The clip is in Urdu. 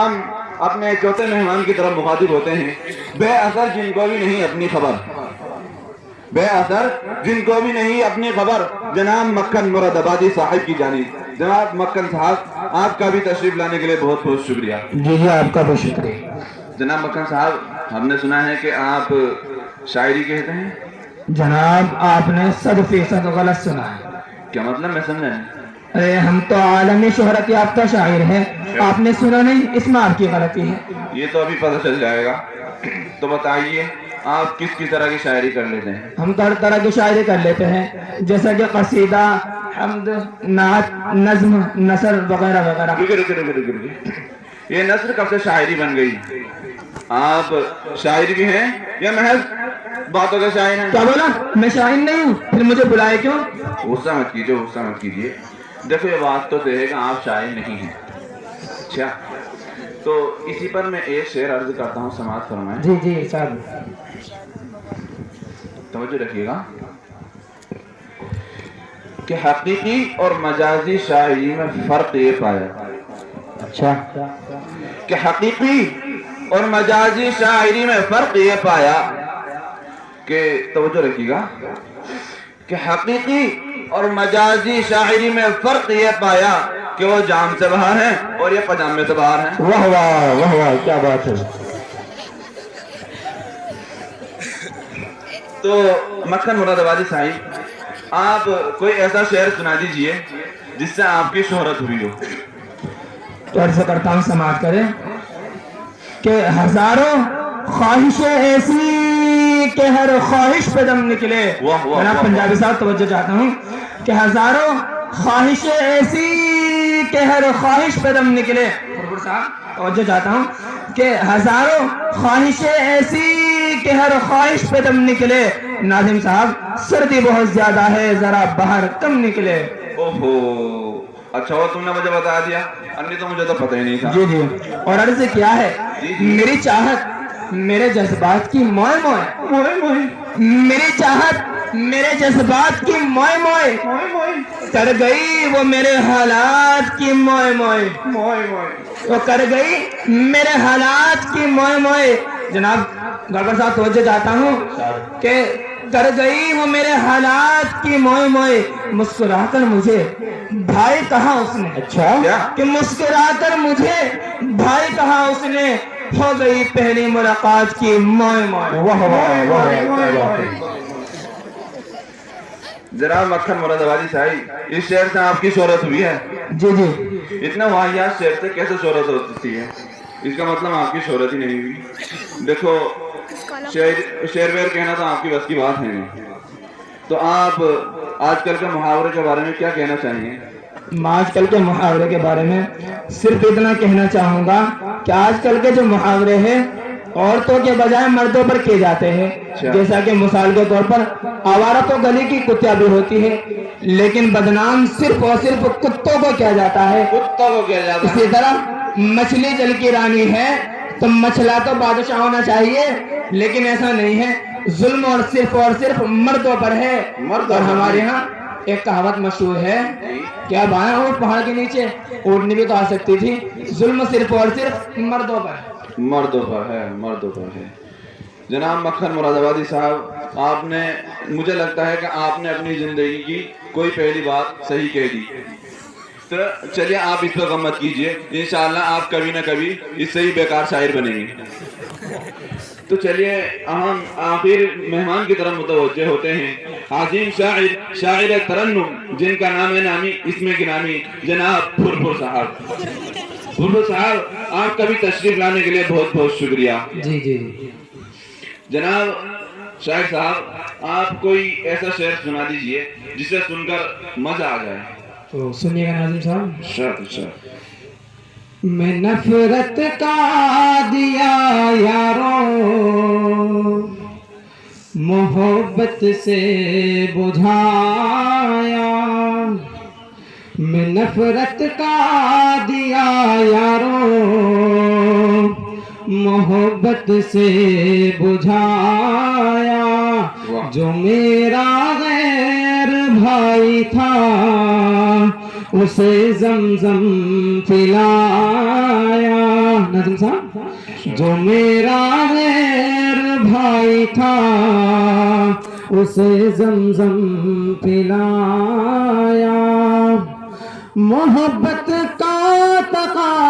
ہم اپنے چوتھے مہمان کی طرف مخاطب ہوتے ہیں، بے اثر جن کو بھی نہیں اپنی خبر، بے اثر جن کو بھی نہیں اپنی خبر، جناب مکھن مراد آبادی صاحب کی جانب۔ جناب مکھن صاحب، آپ کا بھی تشریف لانے کے لیے بہت بہت شکریہ۔ جی آپ کا بہت شکریہ۔ جناب مکھن صاحب، ہم نے سنا ہے کہ آپ شاعری کہتے ہیں۔ جناب آپ نے 100% غلط سنا ہے۔ کیا مطلب؟ میں سمجھا نہیں۔ ارے ہم تو عالمی شہرت یافتہ شاعر ہیں، آپ نے سنا نہیں، اس میں آپ کی غلطی ہے۔ یہ تو ابھی پتہ چل جائے گا۔ تو بتائیے آپ کس کس طرح کی شاعری کر لیتے ہیں؟ ہم ہر طرح کی شاعری کر لیتے ہیں، جیسا کہ قصیدہ، حمد، نعت، نظم، نثر وغیرہ وغیرہ۔ رکے۔ یہ نثر کب سے شاعری بن گئی؟ آپ شاعر بھی ہیں یا محض باتوں کا شاعر ہیں؟ کیا بولا؟ میں شاعر نہیں ہوں، پھر مجھے بلائے کیوں؟ غصہ مت کیجیے، غصہ مت کیجیے۔ دیکھو یہ بات تو ہے کہ آپ شاعر نہیں ہیں۔ اچھا، تو اسی پر میں ایک شعر عرض کرتا ہوں، سماعت فرمائیں۔ جی جی صاحب، توجہ رکھیے گا کہ حقیقی اور مجازی شاعری میں فرق یہ پایا۔ اچھا، کہ حقیقی اور مجازی شاعری میں فرق یہ پایا کہ، توجہ رکھیے گا کہ حقیقی اور مجازی شاعری میں فرق یہ پایا کہ وہ جام سے باہر ہیں اور یہ پجامے سے باہر ہیں۔ واہ واہ واہ واہ، کیا بات ہے۔ تو مکھن مراد آبادی صاحب، آپ کوئی ایسا شعر سنا دیجئے جس سے آپ کی شہرت ہوئی ہو۔ تو عرض کرتا ہوں، سماعت کریں کہ ہزاروں خواہشیں ایسی کہ ہر خواہش پہ دم نکلے۔ جناب پنجابی صاحب توجہ چاہتا ہوں کہ ہزاروں خواہشیں ایسی کہ ہر خواہش پہ دم نکلے۔ صاحب توجہ چاہتا ہوں کہ ہزاروں خواہشیں ایسی کہ ہر خواہش پہ دم نکلے۔ ناظم صاحب، سردی بہت زیادہ ہے، ذرا باہر کم نکلے۔ اوہو، اچھا ہوا تم نے مجھے بتا دیا، انی تو مجھے تو پتہ ہی نہیں تھا۔ جی جی، اور عرض کیا ہے، میری چاہت میرے جذبات کی موئے موئے، میری چاہت میرے جذبات کی موئے موئے، کر گئی وہ میرے حالات کی موئے موئے، وہ کر گئی میرے حالات کی موئے موئے۔ جناب گڑبڑ صاحب توجہ چاہتا ہوں کہ کر گئی وہ میرے حالات کی موئے موئے، مسکرا کر مجھے بھائی کہا اس نے۔ اچھا، کہ مسکرا کر مجھے بھائی کہا اس نے، ہو گئی پہلی ملاقات کی موئے موئے۔ واہ واہ واہ۔ جناب مکھن مراد آبادی صاحب، اس شعر سے آپ کی شہرت ہوئی ہے؟ جی جی، اتنا واحیات شعر سے کیسے شہرت ہوتی ہے؟ اس کا مطلب آپ کی شہرت ہی نہیں ہوئی۔ دیکھو شعر ویر کہنا تو آپ کی بس کی بات ہے نہیں۔ تو آپ آج کل کے محاورے کے بارے میں کیا کہنا چاہیں گے؟ میں آج کل کے محاورے کے بارے میں صرف اتنا کہنا چاہوں گا کہ آج کل کے جو محاورے ہیں عورتوں کے بجائے مردوں پر کیے جاتے ہیں۔ جیسا کہ مثال کے طور پر آوارہ تو گلی کی کتیا بھی ہوتی ہے، لیکن بدنام صرف اور صرف کتوں کو کیا جاتا ہے۔ اسی طرح مچھلی جل کی رانی ہے تو مچھلا تو بادشاہ ہونا چاہیے، لیکن ایسا نہیں ہے، ظلم اور صرف مردوں پر ہے۔ اور ہمارے ہاں ایک کہاوت مشہور ہے، کیا بائیں اونٹ پہاڑ کے نیچے، اونٹنی بھی تو آ سکتی تھی، ظلم صرف اور صرف مردوں پر ہے۔ مردوں پر ہے، مردوں پر ہے۔ جناب مکھن مراد آبادی صاحب، آپ نے، مجھے لگتا ہے کہ آپ نے اپنی زندگی کی کوئی پہلی بات صحیح کہہ دی۔ تو چلیے آپ اس پر غم مت کیجئے، انشاءاللہ آپ کبھی نہ کبھی اس سے ہی بیکار شاعر بنیں گے۔ تو چلیے ہم آخر مہمان کی طرف متوجہ ہوتے ہیں، عظیم شاعر ترنم جن کا نام ہے نامی اسم گرامی جناب پھرپھر صاحب۔ پھرپھر صاحب، آپ کا بھی تشریف لانے کے لیے بہت بہت شکریہ۔ جی جی، جناب شاعر صاحب، آپ کوئی ایسا شعر سنا دیجئے جسے سن کر مزہ آ جائے۔ تو سنیے گا ناظم صاحب۔ شرط میں نفرت کا دیا یاروں محبت سے بجھایا، میں نفرت کا دیا یاروں محبت سے بجھایا، جو میرا غیر بھائی تھا اسے زمزم پلایا. ناظم صاحب جو میرا غیر بھائی تھا اسے زمزم پلایا. محبت کا تقاضا